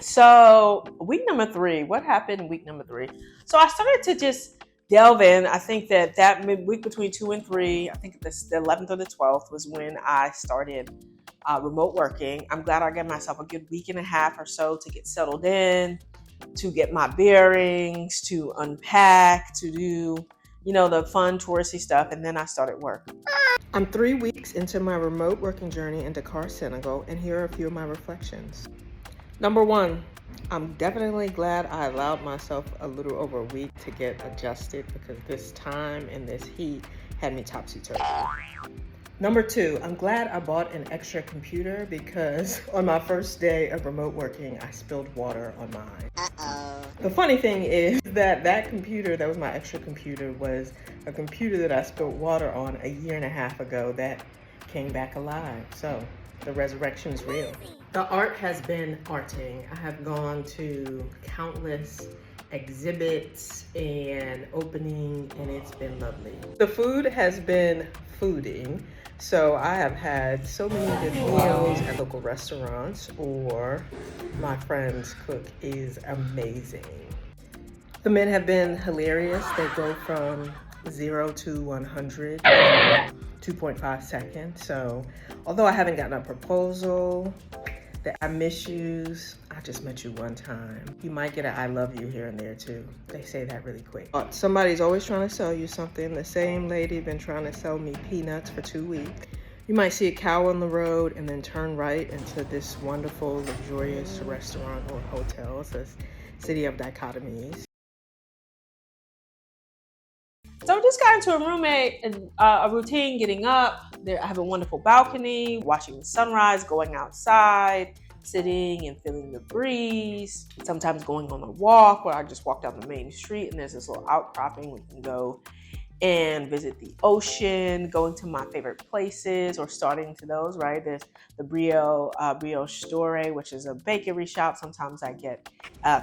So week number 3, what happened in week number 3? So I started to just delve in. I think that week between 2 and 3, I think the 11th or the 12th was when I started remote working. I'm glad I gave myself a good week and a half or so to get settled in, to get my bearings, to unpack, to do, the fun touristy stuff. And then I started work. I'm 3 weeks into my remote working journey in Dakar, Senegal, and here are a few of my reflections. Number 1, I'm definitely glad I allowed myself a little over a week to get adjusted because this time and this heat had me topsy-turvy. Number 2, I'm glad I bought an extra computer because on my first day of remote working, I spilled water on mine. Uh-oh. The funny thing is that computer, that was my extra computer, was a computer that I spilled water on a year and a half ago that came back alive. So the resurrection is real. The art has been arting. I have gone to countless exhibits and opening, and it's been lovely. The food has been fooding. So I have had so many good meals at local restaurants, or my friend's cook is amazing. The men have been hilarious. They go from 0 to 100 in 2.5 seconds. So although I haven't gotten a proposal, that I miss yous, I just met you one time. You might get an I love you here and there too. They say that really quick. Somebody's always trying to sell you something. The same lady been trying to sell me peanuts for 2 weeks. You might see a cow on the road and then turn right into this wonderful, luxurious restaurant or hotel. It's a city of dichotomies. So I just got into a routine, getting up. I have a wonderful balcony, watching the sunrise, going outside, sitting and feeling the breeze. Sometimes going on a walk where I just walk down the main street and there's this little outcropping. We can go and visit the ocean, going to my favorite places or starting to those, right? There's the Brioche Dorée, which is a bakery shop. Sometimes I get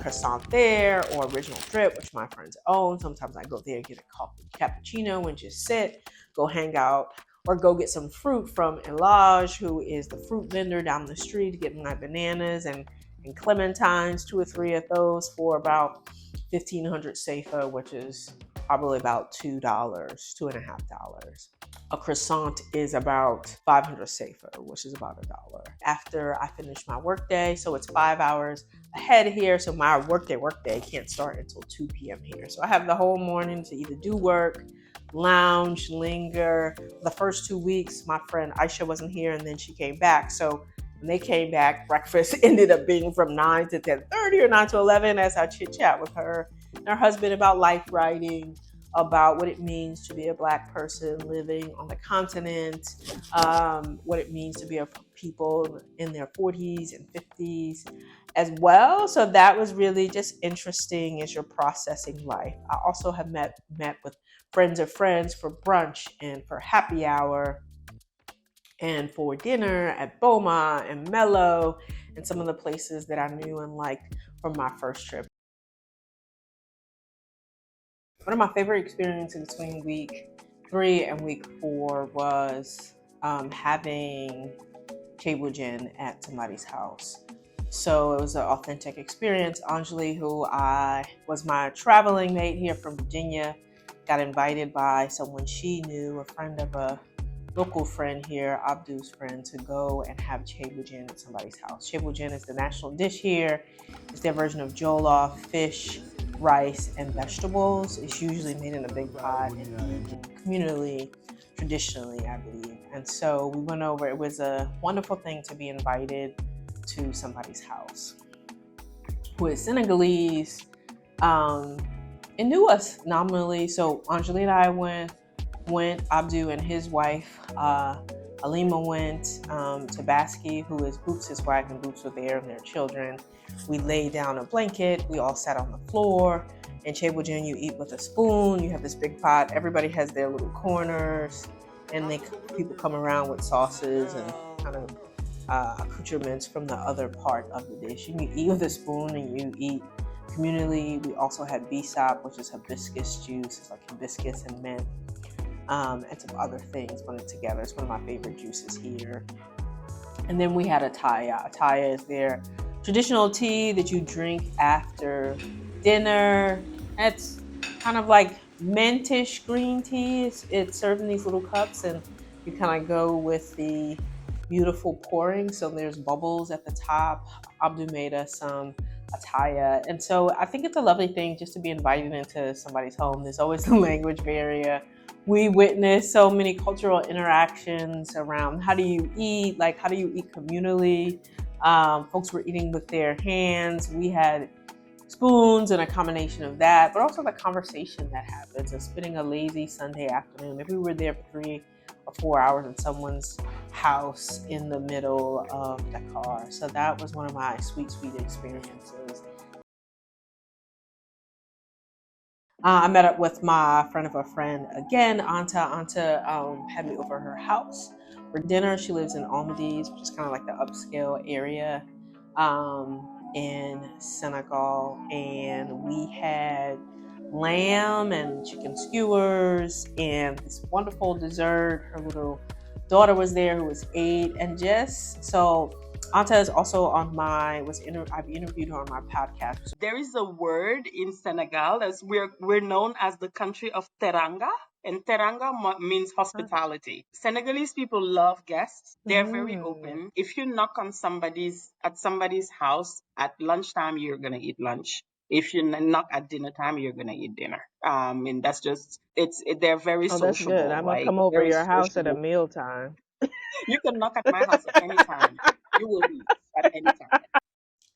croissant there, or Original Drip, which my friends own. Sometimes I go there and get a coffee cappuccino and just sit, go hang out, or go get some fruit from Elage, who is the fruit vendor down the street, to get my bananas and clementines, 2 or 3 of those for about 1,500 sefa, which is probably about $2, $2.50. A croissant is about 500 sefa, which is about $1. After I finish my workday, so it's 5 hours ahead here, so my workday can't start until 2 p.m. here. So I have the whole morning to either do work, lounge, linger. The first 2 weeks, my friend Aisha wasn't here, and then she came back. So when they came back, breakfast ended up being from 9 to 10:30 or 9 to 11 as I chit chat with her and her husband about life writing, about what it means to be a Black person living on the continent, what it means to be a people in their 40s and 50s as well. So that was really just interesting as you're processing life. I also have met with friends of friends for brunch and for happy hour and for dinner at Boma and Mello and some of the places that I knew and liked from my first trip. One of my favorite experiences between week 3 and week 4 was having Cheb-u-jën at somebody's house. So it was an authentic experience. Anjali, who was my traveling mate here from Virginia, got invited by someone she knew, a friend of a local friend here, Abdu's friend, to go and have Cheb-u-jën at somebody's house. Cheb-u-jën is the national dish here. It's their version of jollof, fish, rice, and vegetables. It's usually made in a big pot and eaten communally, traditionally, I believe. And so we went over. It was a wonderful thing to be invited to somebody's house who is Senegalese and knew us nominally. So Anjali and I went, Abdu and his wife, Alima went, Tabaski, who is Boots, his wife, and Boots were there and their children. We laid down a blanket, we all sat on the floor. In Cheb-u-jën, you eat with a spoon, you have this big pot, everybody has their little corners, and people come around with sauces and kind of accoutrements from the other part of the dish. You eat with a spoon and you eat communally. We also had bisap, which is hibiscus juice. It's like hibiscus and mint. And some other things blended together. It's one of my favorite juices here. And then we had Ataya. Ataya is their traditional tea that you drink after dinner. It's kind of like mintish green tea. It's served in these little cups, and you kind of go with the beautiful pouring. So there's bubbles at the top. Abdu made us some Ataya. And so I think it's a lovely thing just to be invited into somebody's home. There's always the language barrier. We witness so many cultural interactions around how do you eat, like how do you eat communally. Folks were eating with their hands. We had spoons and a combination of that, but also the conversation that happens of spending a lazy Sunday afternoon. Maybe we were there for 3 or 4 hours in someone's house in the middle of Dakar. So that was one of my sweet, sweet experiences. I met up with my friend of a friend again, Anta. Anta had me over her house for dinner. She lives in Almadies, which is kind of like the upscale area in Senegal. And we had lamb and chicken skewers and this wonderful dessert. Her little daughter was there who was 8. And just so Anta is also on I've interviewed her on my podcast. There is a word in Senegal as we're known as the country of teranga, and teranga means hospitality. Senegalese people love guests. They're very open. If you knock on somebody's house at lunchtime, you're gonna eat lunch. If you knock at dinner time, you're gonna eat dinner. And that's just they're very Oh, that's good. sociable, I'm gonna like come over very your house at a sociable. mealtime. You can knock at my house at any time. You will eat at any time.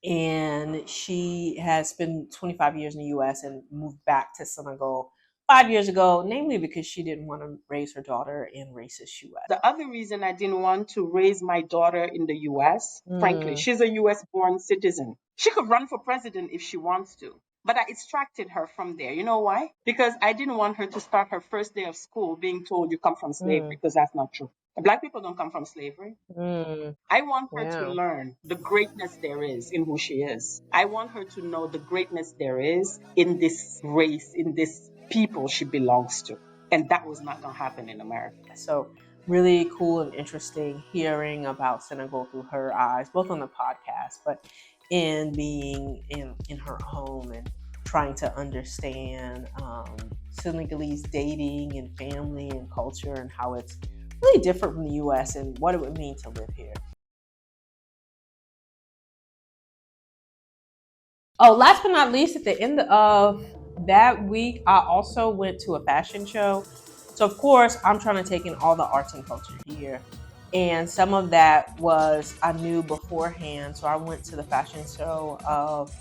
And she has spent 25 years in the US and moved back to Senegal 5 years ago, namely because she didn't want to raise her daughter in racist US. The other reason I didn't want to raise my daughter in the US, frankly, she's a US born citizen. She could run for president if she wants to. But I extracted her from there. You know why? Because I didn't want her to start her first day of school being told you come from slavery, because that's not true. Black people don't come from slavery. I want her to Yeah. learn the greatness there is in who she is. I want her to know the greatness there is in this race, in this people she belongs to. And that was not going to happen in America. So really cool and interesting hearing about Senegal through her eyes, both on the podcast, but in being in her home and trying to understand Senegalese dating and family and culture and how it's really different from the US and what it would mean to live here. Oh, last but not least, at the end of that week, I also went to a fashion show. So, of course, I'm trying to take in all the arts and culture here. And some of that was I knew beforehand. So, I went to the fashion show of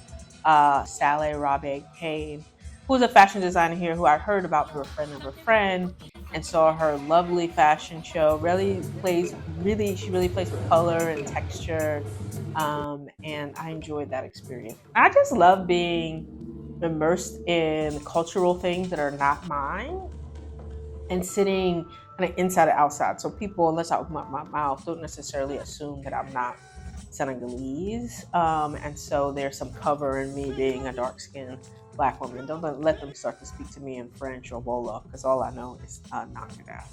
Selly Raby Kane, who's a fashion designer here who I heard about through a friend of a friend and saw her lovely fashion show. She really plays with color and texture. And I enjoyed that experience. I just love being immersed in cultural things that are not mine and sitting kind of inside and outside. So people, unless I open up my mouth, don't necessarily assume that I'm not Senegalese. And so there's some cover in me being a dark-skinned Black woman. Don't let them start to speak to me in French or Wolof, because all I know is knock it out.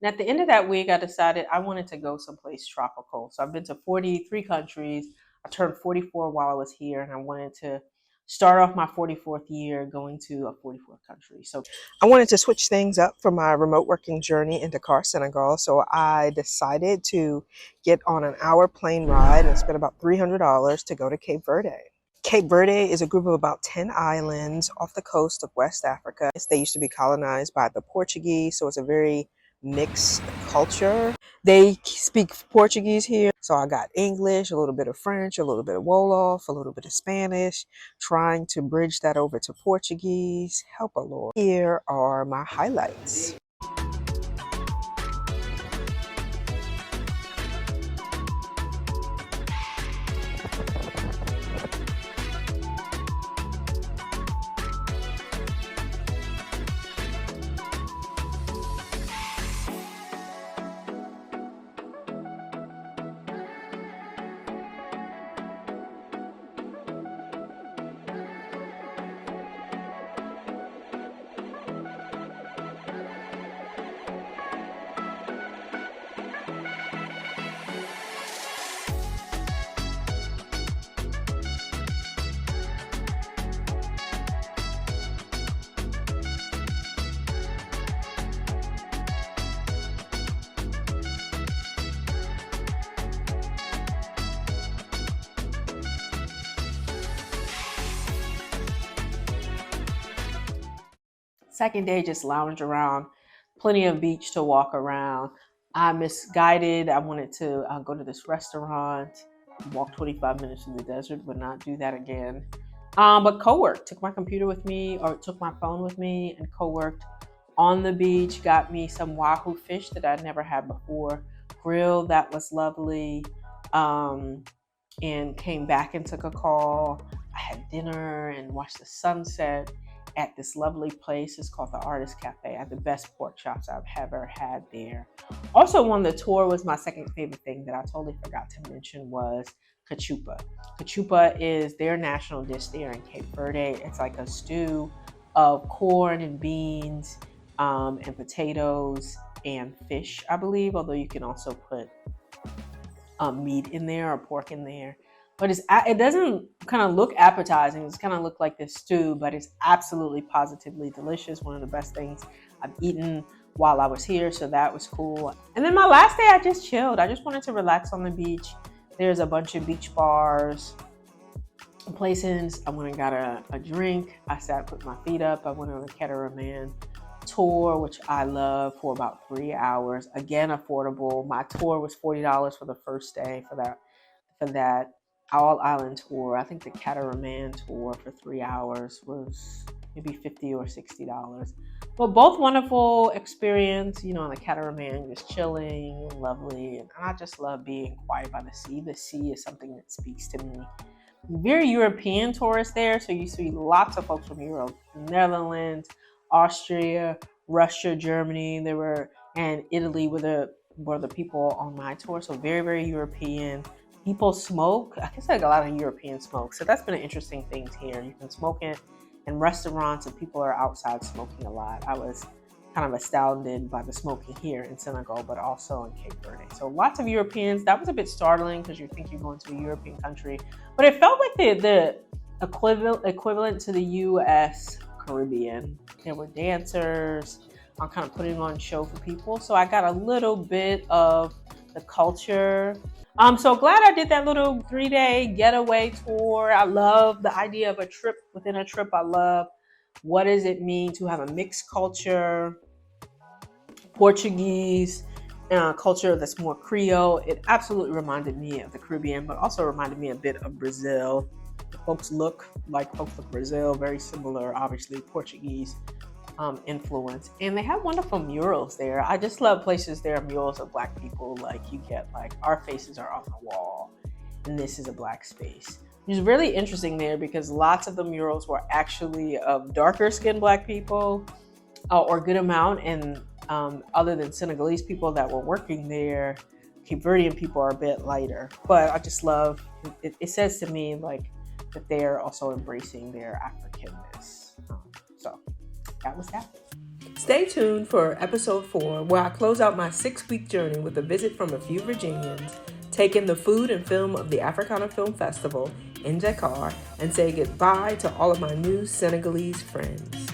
And at the end of that week, I decided I wanted to go someplace tropical. So I've been to 43 countries. I turned 44 while I was here, and I wanted to start off my 44th year going to a 44th country. So I wanted to switch things up for my remote working journey in Dakar, Senegal. So I decided to get on an hour plane ride and spend about $300 to go to Cape Verde. Cape Verde is a group of about 10 islands off the coast of West Africa. They used to be colonized by the Portuguese, so it's a very mixed culture. They speak Portuguese here, so I got English, a little bit of French, a little bit of Wolof, a little bit of Spanish, trying to bridge that over to Portuguese. Help a Lord. Here are my highlights. Second day, just lounge around, plenty of beach to walk around. I misguided. I wanted to go to this restaurant, walk 25 minutes in the desert, would not do that again. But co-worked, took my computer with me or took my phone with me and co-worked on the beach, got me some wahoo fish that I'd never had before, grilled, that was lovely, and came back and took a call. I had dinner and watched the sunset at this lovely place. It's called the Artist Cafe. I had the best pork chops I've ever had there. Also on the tour was my second favorite thing that I totally forgot to mention was cachupa. Cachupa is their national dish there in Cape Verde. It's like a stew of corn and beans and potatoes and fish, I believe, although you can also put meat in there or pork in there. But it doesn't kind of look appetizing. It's kind of look like this stew, but it's absolutely positively delicious. One of the best things I've eaten while I was here, so that was cool. And then my last day, I just chilled. I just wanted to relax on the beach. There's a bunch of beach bars, places. I went and got a drink. I sat, put my feet up. I went on a catamaran tour, which I love, for about 3 hours. Again, affordable. My tour was $40 for the first day for that all island tour. I think the catamaran tour for 3 hours was maybe $50 or $60. But both wonderful experience, on the catamaran, just chilling, lovely. And I just love being quiet by the sea. The sea is something that speaks to me. Very European tourists there, so you see lots of folks from Europe, Netherlands, Austria, Russia, Germany. And Italy were the people on my tour. So very, very European. People smoke. I guess like a lot of European smoke. So that's been an interesting thing here. You can smoke it in restaurants and people are outside smoking a lot. I was kind of astounded by the smoking here in Senegal, but also in Cape Verde. So lots of Europeans. That was a bit startling because you think you're going to a European country, but it felt like the equivalent to the U.S. Caribbean. There were dancers. I'm kind of putting on a show for people. So I got a little bit of the culture. I'm so glad I did that little 3-day getaway tour. I love the idea of a trip within a trip. I love what does it mean to have a mixed culture, Portuguese culture that's more Creole. It absolutely reminded me of the Caribbean, but also reminded me a bit of Brazil. The folks look like folks of Brazil, very similar, obviously Portuguese influence. And they have wonderful murals there. I just love places there are murals of Black people. Like you get like our faces are on the wall and this is a Black space. It was really interesting there because lots of the murals were actually of darker skinned Black people or a good amount. And other than Senegalese people that were working there, Cape Verdean people are a bit lighter. But I just love, it says to me like that they're also embracing their Africanness. So that was that. Stay tuned for episode 4, where I close out my 6-week journey with a visit from a few Virginians, take in the food and film of the Africana Film Festival in Dakar, and say goodbye to all of my new Senegalese friends.